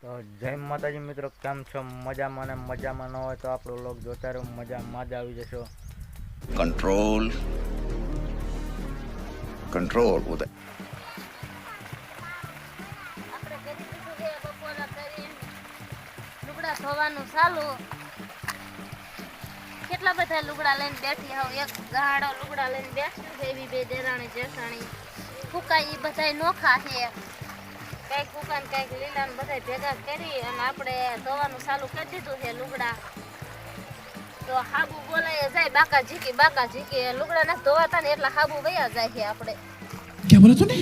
તો જય માતાજી મિત્રો, કેમ છો? મજામાં? ને મજામાં ન હોય તો આપણો લોક જોતા રહો, મજામાં જ આવી જશો. કંટ્રોલ કંટ્રોલ ઉદય. આપણે કરી દીધું છે બપોરા કરી લુગડા ધોવાનું ચાલુ. કેટલા બધા લુગડા લઈને બેઠી હોવ, એક ગાડો લુગડા લઈને બેઠી છે. એવી બે દેરાણી જેઠાણી ફૂકાઈ એ બધા નોખા છે, કઈક ફૂકા ને કઈક લીલા ને બધા ભેગા કરી અને આપણે ધોવાનું ચાલુ કરી દીધું છે લુગડા. તો હાબુ બોલાય જાય બાકા ઝીકી લુગડા ના ધોવાતા ને એટલા હાબુ વયા જાય છે. આપણે क्या बोला तूने?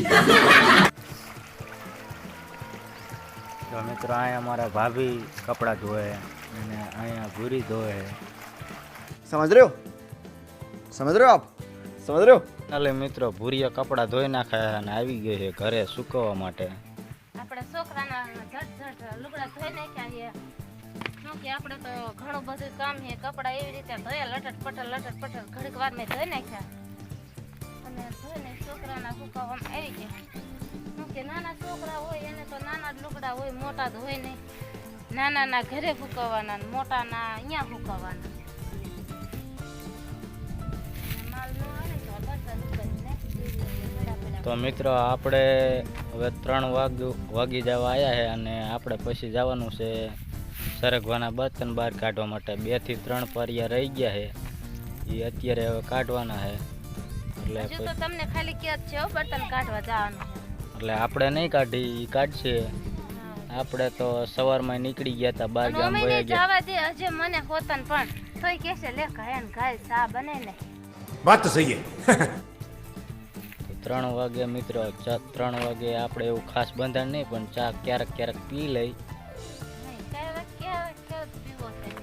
તો મિત્રો અહીંયા અમારા ભાભી કપડાં ધોવે અને અહીંયા ભૂરી ધોવે. समझ रहे हो आप समझ रहे हो? એટલે મિત્રો ભૂરીએ કપડાં ધોઈ નાખ્યા અને આવી ગઈ છે ઘરે સુકવવા માટે. આપણે છોકરાના ઝટ લુગડા ધોઈ નાખ્યા છે. શું કે આપણે તો ઘણું બધું કામ છે, કપડાં એવી રીતે ધોયા લટટ પટલ ઘડીક વારમાં ધોઈ નાખ્યા અને ધોઈને છોકરાના સુકાવવામાં આવી ગયા. શું કે નાના છોકરા હોય એને તો નાના જ લુગડા હોય, મોટા તો હોય નહીં. નાનાના ઘરે ફૂકવવાના ને મોટાના અહીંયા ફૂકવવાના. માલ ન આવે તો બધા લુગડા તો મિત્રો આપણે હવે 3 વાગી જવા આવ્યા છે અને આપણે પછી જવાનું છે સરગવાના બર્તન બહાર કાઢવા માટે. 2 થી 3 પારિયા રહી ગયા છે, એ અત્યારે હવે કાઢવાના છે. હજુ તો તમને ખાલી કે છે બર્તન કાઢવા જવાનું છે. એટલે આપણે નહીં કાઢી, એ કાઢશે. આપણે તો સવારમાં નીકળી ગયા હતા, બહાર ગામ વયા ગયા. જવા દે હજે મને હોતન પણ તોય કેસે લે ઘાયન ઘાય ચા બને ને. बात तो सही है. 3 વાગે મિત્રો, 3 વાગે આપણે એવું ખાસ બંધાણ નહીં, પણ ચા ક્યારેક પી લઈ.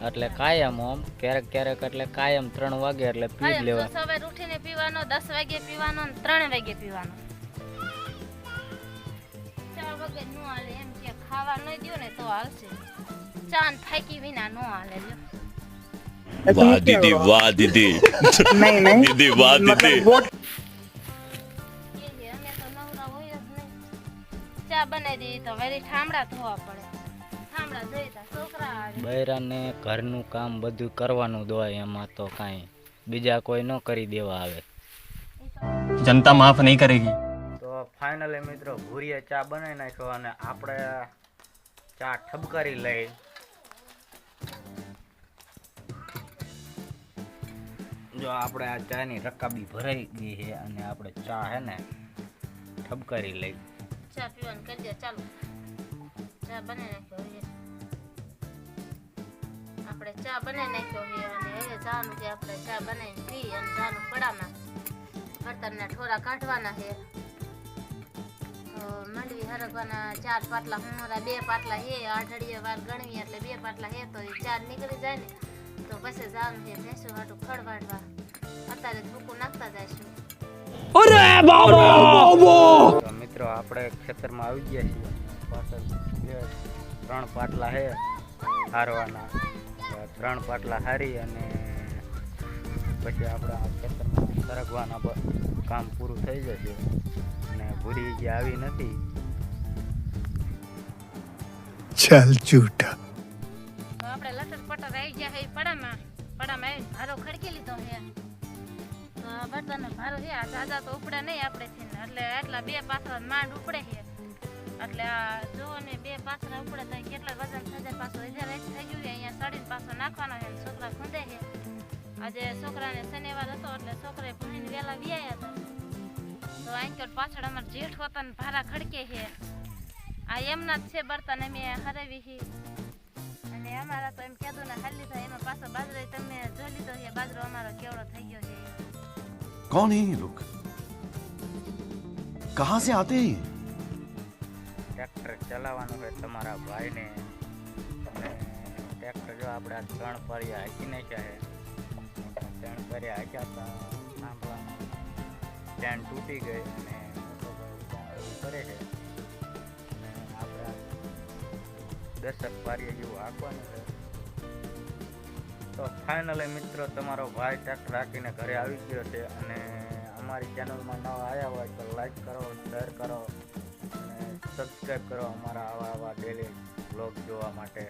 એટલે કાયમ આમ ક્યારેક એટલે કાયમ 3 વાગે એટલે પી જ લેવા. સવારે ઉઠીને પીવાનો, 10 વાગે પીવાનો ને 3 વાગે પીવાનો. ચા વગર નો હાલે, એમ કે ખાવા ન દ્યો ને તો હાલશે. ચા ને ફાકી વિના નો હાલે. वाह दीदी वाह दीदी नहीं दीदी वाह दीदी. અમે તો નવરા હોય જ નહીં. ચા બનાવી દઈએ તો વળી ઠામડા ધોવા પડે. ઠામડા ધોઈ તા છોકરા આવે. બૈરાને ઘરનું કામ બધું કરવાનું દોય, એમાં તો કાંઈ બીજા કોઈ ન કરી દેવા આવે. जनता माफ नहीं करेगी. તો ફાઇનલી મિત્રો ભૂરીએ ચા બનાવી નાખ્યો અને આપણે ચા ઠબકારી લઈ. જો આપણે આ ચાની રકાબી ભરાઈ ગઈ છે અને આપણે ચા હે ને ઠબકારી લઈ. ચા પીવાનું કરી દે ચાલુ. ચા બનાવી નાખ્યો છે આપણે. ચા બનાવી નાખ્યો છે અને હવે જાનું કે આપણે ચા બનાવીને પી અને જાનું પડામાં બર્તનના ઠોરા કાઢવાના છે. તો મંડવી હરગવાના 4 પાટલા હુંરા, 2 પાટલા હે. આઠડીએ વાર ગણવી એટલે 2 પાટલા હે, તો એ 4 નીકળી જાય ને તો પછી જાનું છે ભેંસું હાટું ખડવાડવા. અત્યારે ભૂકું નાખતા જઈશું. તો મિત્રો આપણે ખેતરમાં આવી ગયા છીએ. પાછળ 3 પાટલા છે હારવાના. 3 પાટલા હારી અને પછી આપણે આ ખેતરમાં સરગવાના કામ પૂરું થઈ જશે. અને ભૂરી જે આવી નથી. चल झूठा. તો આપણે લટર પટર આવી ગયા છે પડામાં આવીને ભારો ખડકી લીધો છે. તો આ બર્તનનો ભારો છે, આ દાદા તો ઉપડે નહીં આપણેથી, એટલે એટલા 2 પાથરા માંડ ઉપડે છે. એટલે આ જો ને 2 પાથરા ઉપડે તો કેટલા વજન થઈ જાય. પાછો થઈ ગયું છે. અહીંયા સડીને પાછો નાખવાનો છે. છોકરા ખૂંદે છે. આજે છોકરાને શનિવાર હતો એટલે છોકરાએ ભણીને વહેલા વ્યાયા હતા. તો આંકલ પાછળ અમારે જેઠ હોતા ને ભારા ખડકે છે. આ એમના જ છે બર્તન, અમે હરાવી છે. અને અમારા તો એમ કીધું ને હાલી થાય એમાં પાછો બાજરો તમે જોઈ લીધો છે. બાજરો અમારો કેવડો થઈ ગયો છે. कौन है ये लोग? कहाँ से आते हैं? ટ્રેક્ટર ચલાવવાનું હોય તમારા ભાઈને. અને ટ્રેક્ટર જો આપણે આ 3 પારિયા હાંકી નાખ્યા છે. 3 પારિયા હાંક્યા હતા, સાંભળવાનું ચેન તૂટી ગઈ અને કરે છે. અને આપણે 10 પારિયા જેવું હાંકવાનું છે. તો ફાઇનલી મિત્રો તમારો ભાઈ ટ્રેક્ટર હાંકીને ઘરે આવી ગયો છે. અને અમારી ચેનલમાં નવા આવ્યા હોય તો લાઈક કરો, શેર કરો અને સબસ્ક્રાઈબ કરો અમારા આવા ડેલી બ્લોગ જોવા માટે.